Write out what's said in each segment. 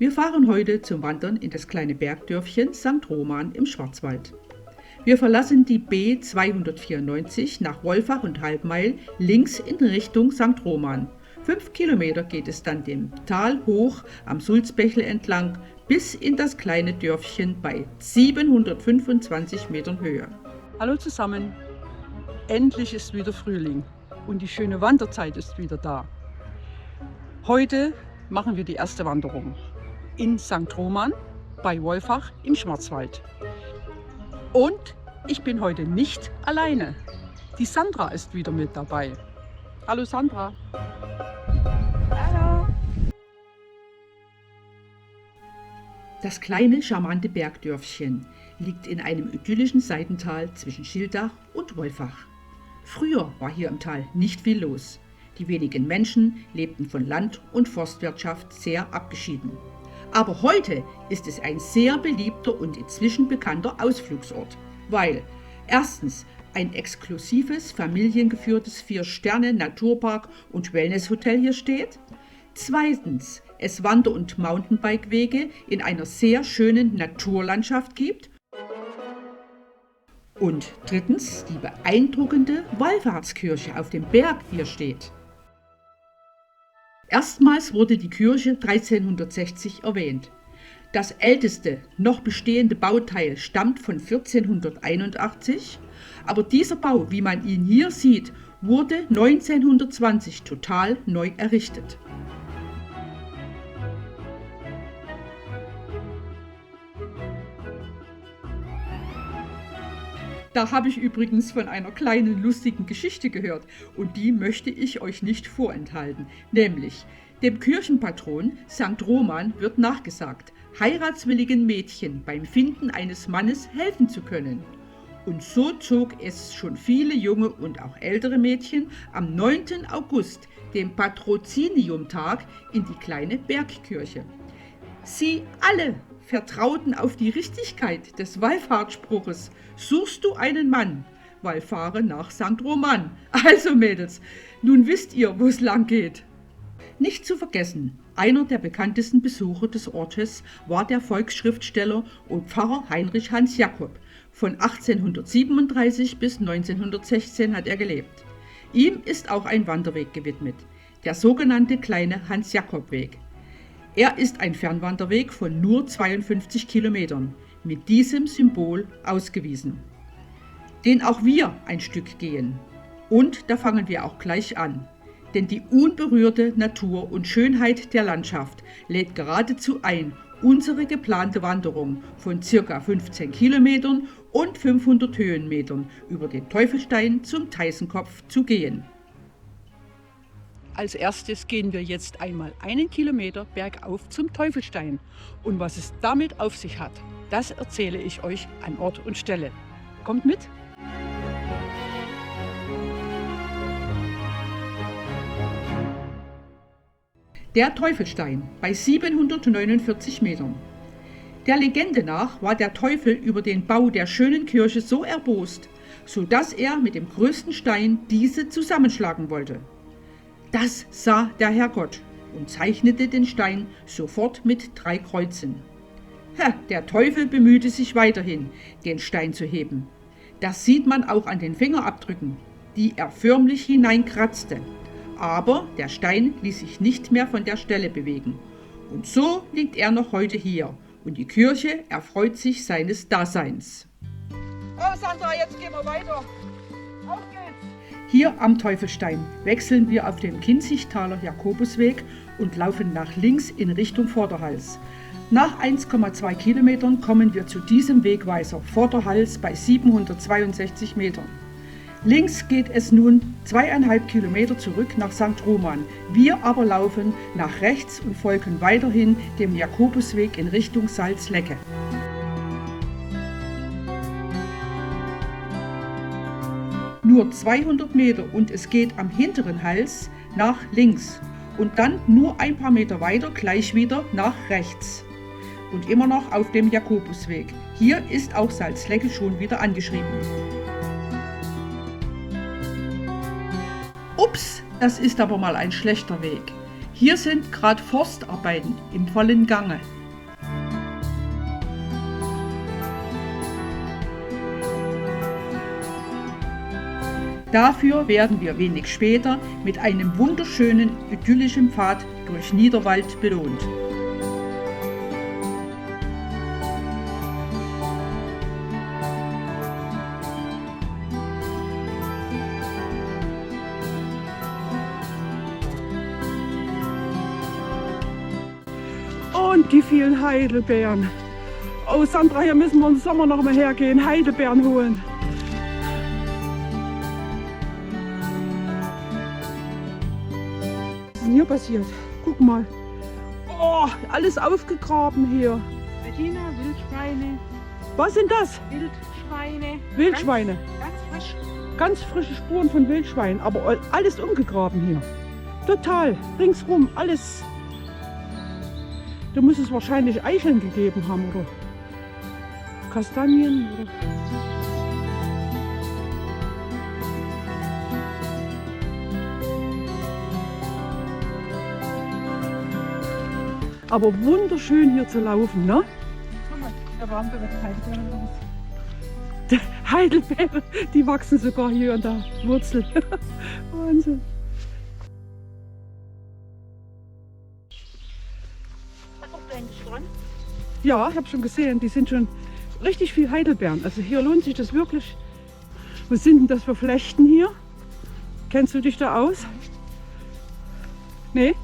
Wir fahren heute zum Wandern in das kleine Bergdörfchen St. Roman im Schwarzwald. Wir verlassen die B 294 nach Wolfach und Halbmeil links in Richtung St. Roman. 5 Kilometer geht es dann dem Tal hoch am Sulzbächle entlang bis in das kleine Dörfchen bei 725 Metern Höhe. Hallo zusammen, endlich ist wieder Frühling und die schöne Wanderzeit ist wieder da. Heute machen wir die erste Wanderung in St. Roman bei Wolfach im Schwarzwald. Und ich bin heute nicht alleine. Die Sandra ist wieder mit dabei. Hallo Sandra. Hallo. Das kleine, charmante Bergdörfchen liegt in einem idyllischen Seitental zwischen Schildach und Wolfach. Früher war hier im Tal nicht viel los. Die wenigen Menschen lebten von Land- und Forstwirtschaft sehr abgeschieden. Aber heute ist es ein sehr beliebter und inzwischen bekannter Ausflugsort, weil erstens ein exklusives, familiengeführtes 4-Sterne-Naturpark- und Wellnesshotel hier steht, zweitens es Wander- und Mountainbike-Wege in einer sehr schönen Naturlandschaft gibt und drittens die beeindruckende Wallfahrtskirche auf dem Berg hier steht. Erstmals wurde die Kirche 1360 erwähnt. Das älteste noch bestehende Bauteil stammt von 1481, aber dieser Bau, wie man ihn hier sieht, wurde 1920 total neu errichtet. Da habe ich übrigens von einer kleinen lustigen Geschichte gehört und die möchte ich euch nicht vorenthalten. Nämlich, dem Kirchenpatron St. Roman wird nachgesagt, heiratswilligen Mädchen beim Finden eines Mannes helfen zu können. Und so zog es schon viele junge und auch ältere Mädchen am 9. August, dem Patroziniumtag, in die kleine Bergkirche. Sie alle vertrauten auf die Richtigkeit des Wallfahrtsspruches: Suchst du einen Mann? Wallfahre nach St. Roman. Also Mädels, nun wisst ihr, wo es lang geht. Nicht zu vergessen, einer der bekanntesten Besucher des Ortes war der Volksschriftsteller und Pfarrer Heinrich Hans Jakob. Von 1837 bis 1916 hat er gelebt. Ihm ist auch ein Wanderweg gewidmet, der sogenannte kleine Hans-Jakob-Weg. Er ist ein Fernwanderweg von nur 52 Kilometern, mit diesem Symbol ausgewiesen, den auch wir ein Stück gehen. Und da fangen wir auch gleich an, denn die unberührte Natur und Schönheit der Landschaft lädt geradezu ein, unsere geplante Wanderung von ca. 15 Kilometern und 500 Höhenmetern über den Teufelstein zum Teisenkopf zu gehen. Als erstes gehen wir jetzt einmal 1 Kilometer bergauf zum Teufelstein. Und was es damit auf sich hat, das erzähle ich euch an Ort und Stelle. Kommt mit! Der Teufelstein bei 749 Metern. Der Legende nach war der Teufel über den Bau der schönen Kirche so erbost, sodass er mit dem größten Stein diese zusammenschlagen wollte. Das sah der Herrgott und zeichnete den Stein sofort mit 3 Kreuzen. Der Teufel bemühte sich weiterhin, den Stein zu heben. Das sieht man auch an den Fingerabdrücken, die er förmlich hineinkratzte. Aber der Stein ließ sich nicht mehr von der Stelle bewegen. Und so liegt er noch heute hier und die Kirche erfreut sich seines Daseins. Oh Sandra, jetzt gehen wir weiter. Auf geht's! Hier am Teufelstein wechseln wir auf dem Kinzigtaler Jakobusweg und laufen nach links in Richtung Vorderhals. Nach 1,2 Kilometern kommen wir zu diesem Wegweiser Vorderhals bei 762 Metern. Links geht es nun 2,5 Kilometer zurück nach St. Roman. Wir aber laufen nach rechts und folgen weiterhin dem Jakobusweg in Richtung Salzlecke. Nur 200 Meter und es geht am hinteren Hals nach links und dann nur ein paar Meter weiter gleich wieder nach rechts. Und immer noch auf dem Jakobusweg. Hier ist auch Salzlecke schon wieder angeschrieben. Ups, das ist aber mal ein schlechter Weg. Hier sind gerade Forstarbeiten im vollen Gange. Dafür werden wir wenig später mit einem wunderschönen, idyllischen Pfad durch Niederwald belohnt. Und die vielen Heidelbeeren. Oh Sandra, hier müssen wir im Sommer noch mal hergehen, Heidelbeeren holen. Was ist denn hier passiert? Guck mal. Oh, alles aufgegraben hier. Bettina, Wildschweine. Was sind das? Wildschweine. Wildschweine. Ganz frisch. Ganz frische Spuren von Wildschweinen, aber alles umgegraben hier. Total, ringsrum, alles. Da muss es wahrscheinlich Eicheln gegeben haben oder Kastanien. Oder aber wunderschön hier zu laufen, ne? Guck mal, da waren wir mit Heidelbeeren los. Heidelbeeren, die wachsen sogar hier an der Wurzel. Wahnsinn. Was auch eigentlich dran? Ja, ich habe schon gesehen, die sind schon richtig viel Heidelbeeren. Also hier lohnt sich das wirklich. Was sind denn das für Flechten hier? Kennst du dich da aus? Nee?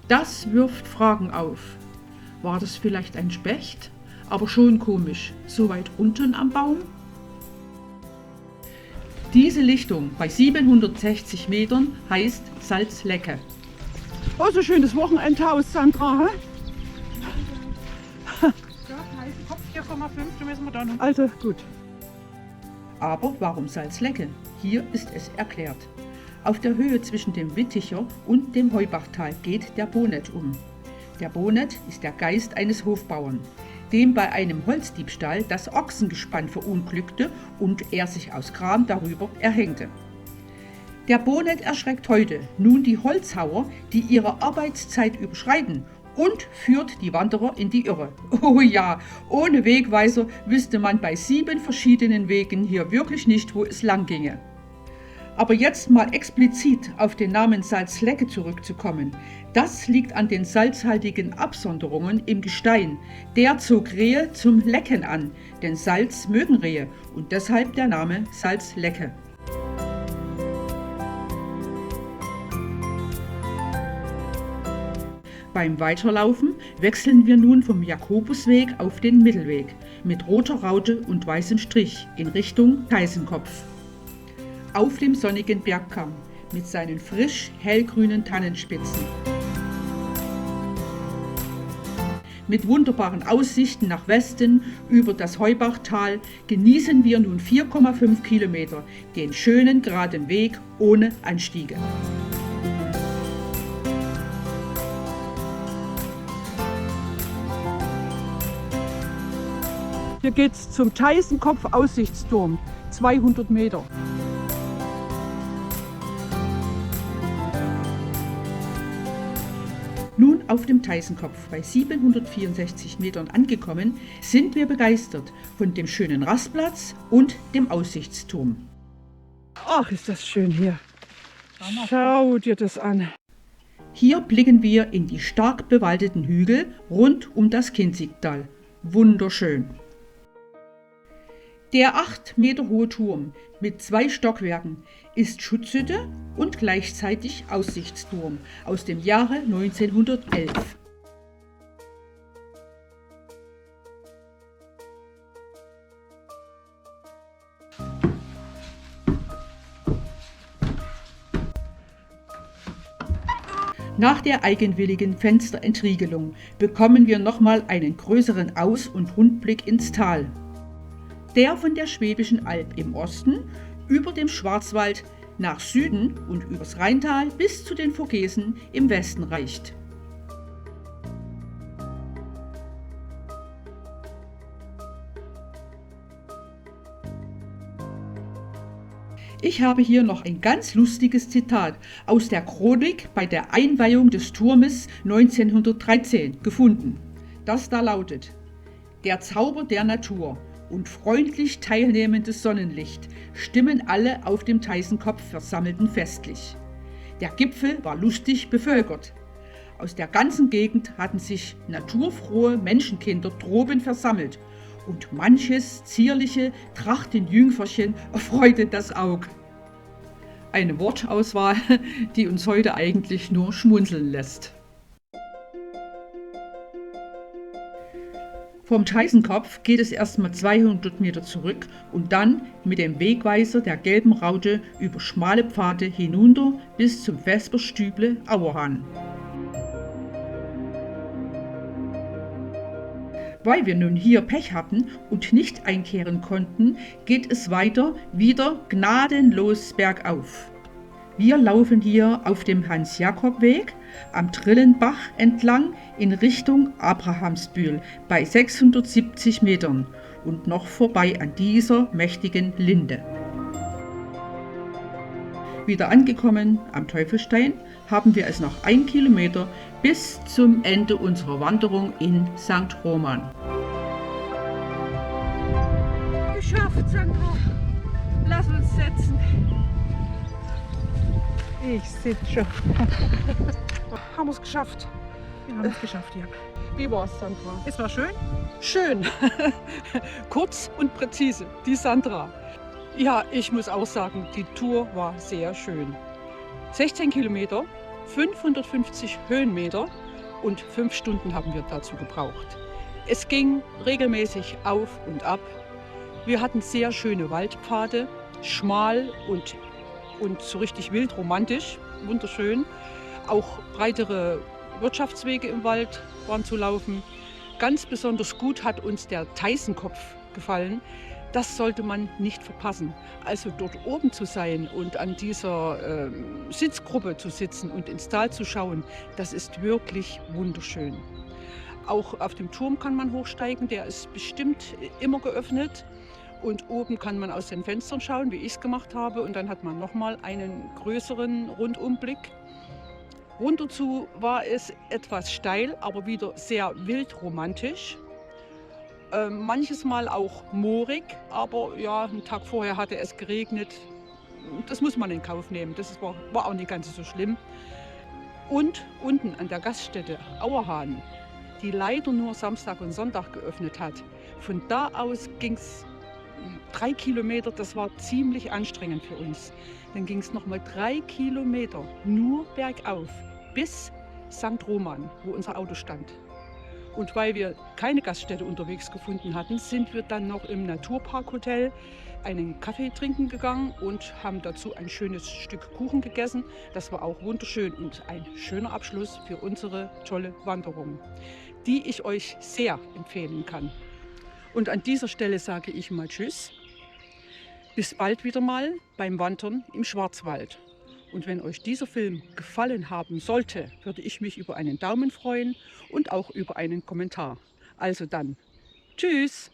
Das wirft Fragen auf. War das vielleicht ein Specht? Aber schon komisch, so weit unten am Baum? Diese Lichtung bei 760 Metern heißt Salzlecke. Oh, so schönes Wochenendhaus, Sandra. Hä? Ja, heiße Kopf 4,5, da müssen wir da noch. Also gut. Aber warum Salzlecke? Hier ist es erklärt. Auf der Höhe zwischen dem Witticher und dem Heubachtal geht der Bonet um. Der Bonet ist der Geist eines Hofbauern, dem bei einem Holzdiebstahl das Ochsengespann verunglückte und er sich aus Gram darüber erhängte. Der Bonet erschreckt heute nun die Holzhauer, die ihre Arbeitszeit überschreiten, und führt die Wanderer in die Irre. Oh ja, ohne Wegweiser wüsste man bei 7 verschiedenen Wegen hier wirklich nicht, wo es lang ginge. Aber jetzt mal explizit auf den Namen Salzlecke zurückzukommen. Das liegt an den salzhaltigen Absonderungen im Gestein. Der zog Rehe zum Lecken an, denn Salz mögen Rehe und deshalb der Name Salzlecke. Beim Weiterlaufen wechseln wir nun vom Jakobusweg auf den Mittelweg mit roter Raute und weißem Strich in Richtung Teisenkopf. Auf dem sonnigen Bergkamm mit seinen frisch hellgrünen Tannenspitzen. Mit wunderbaren Aussichten nach Westen über das Heubachtal genießen wir nun 4,5 Kilometer den schönen geraden Weg ohne Anstiege. Hier geht's zum Teisenkopf-Aussichtsturm, 200 Meter. Nun auf dem Teisenkopf bei 764 Metern angekommen, sind wir begeistert von dem schönen Rastplatz und dem Aussichtsturm. Ach, ist das schön hier. Schau dir das an. Hier blicken wir in die stark bewaldeten Hügel rund um das Kinzigtal. Wunderschön. Der 8 Meter hohe Turm mit 2 Stockwerken ist Schutzhütte und gleichzeitig Aussichtsturm aus dem Jahre 1911. Nach der eigenwilligen Fensterentriegelung bekommen wir nochmal einen größeren Aus- und Rundblick ins Tal. Der von der Schwäbischen Alb im Osten über dem Schwarzwald nach Süden und übers Rheintal bis zu den Vogesen im Westen reicht. Ich habe hier noch ein ganz lustiges Zitat aus der Chronik bei der Einweihung des Turmes 1913 gefunden. Das da lautet: Der Zauber der Natur und freundlich teilnehmendes Sonnenlicht stimmen alle auf dem Teisenkopf Versammelten festlich. Der Gipfel war lustig bevölkert. Aus der ganzen Gegend hatten sich naturfrohe Menschenkinder droben versammelt und manches zierliche Trachtenjüngferchen erfreute das Auge. Eine Wortauswahl, die uns heute eigentlich nur schmunzeln lässt. Vom Teisenkopf geht es erstmal 200 Meter zurück und dann mit dem Wegweiser der gelben Raute über schmale Pfade hinunter bis zum Vesperstüble Auerhahn. Weil wir nun hier Pech hatten und nicht einkehren konnten, geht es weiter wieder gnadenlos bergauf. Wir laufen hier auf dem Hans-Jakob-Weg am Trillenbach entlang in Richtung Abrahamsbühl bei 670 Metern und noch vorbei an dieser mächtigen Linde. Wieder angekommen am Teufelstein haben wir es noch 1 Kilometer bis zum Ende unserer Wanderung in St. Roman. Geschafft, Sandra. Lass uns setzen. Ich sitze schon. Haben wir es geschafft. Wir haben es geschafft, ja. Wie war es, Sandra? Es war schön. Schön. Kurz und präzise. Die Sandra. Ja, ich muss auch sagen, die Tour war sehr schön. 16 Kilometer, 550 Höhenmeter und 5 Stunden haben wir dazu gebraucht. Es ging regelmäßig auf und ab. Wir hatten sehr schöne Waldpfade, schmal und so richtig wild romantisch, wunderschön. Auch breitere Wirtschaftswege im Wald waren zu laufen. Ganz besonders gut hat uns der Teisenkopf gefallen. Das sollte man nicht verpassen. Also dort oben zu sein und an dieser Sitzgruppe zu sitzen und ins Tal zu schauen, das ist wirklich wunderschön. Auch auf dem Turm kann man hochsteigen, der ist bestimmt immer geöffnet. Und oben kann man aus den Fenstern schauen, wie ich es gemacht habe. Und dann hat man nochmal einen größeren Rundumblick. Runterzu war es etwas steil, aber wieder sehr wild romantisch. Manches Mal auch moorig, aber ja, einen Tag vorher hatte es geregnet. Das muss man in Kauf nehmen, das war auch nicht ganz so schlimm. Und unten an der Gaststätte Auerhahn, die leider nur Samstag und Sonntag geöffnet hat, von da aus ging es 3 Kilometer, das war ziemlich anstrengend für uns. Dann ging es nochmal 3 Kilometer nur bergauf bis St. Roman, wo unser Auto stand. Und weil wir keine Gaststätte unterwegs gefunden hatten, sind wir dann noch im Naturparkhotel einen Kaffee trinken gegangen und haben dazu ein schönes Stück Kuchen gegessen. Das war auch wunderschön und ein schöner Abschluss für unsere tolle Wanderung, die ich euch sehr empfehlen kann. Und an dieser Stelle sage ich mal Tschüss. Bis bald wieder mal beim Wandern im Schwarzwald. Und wenn euch dieser Film gefallen haben sollte, würde ich mich über einen Daumen freuen und auch über einen Kommentar. Also dann, tschüss!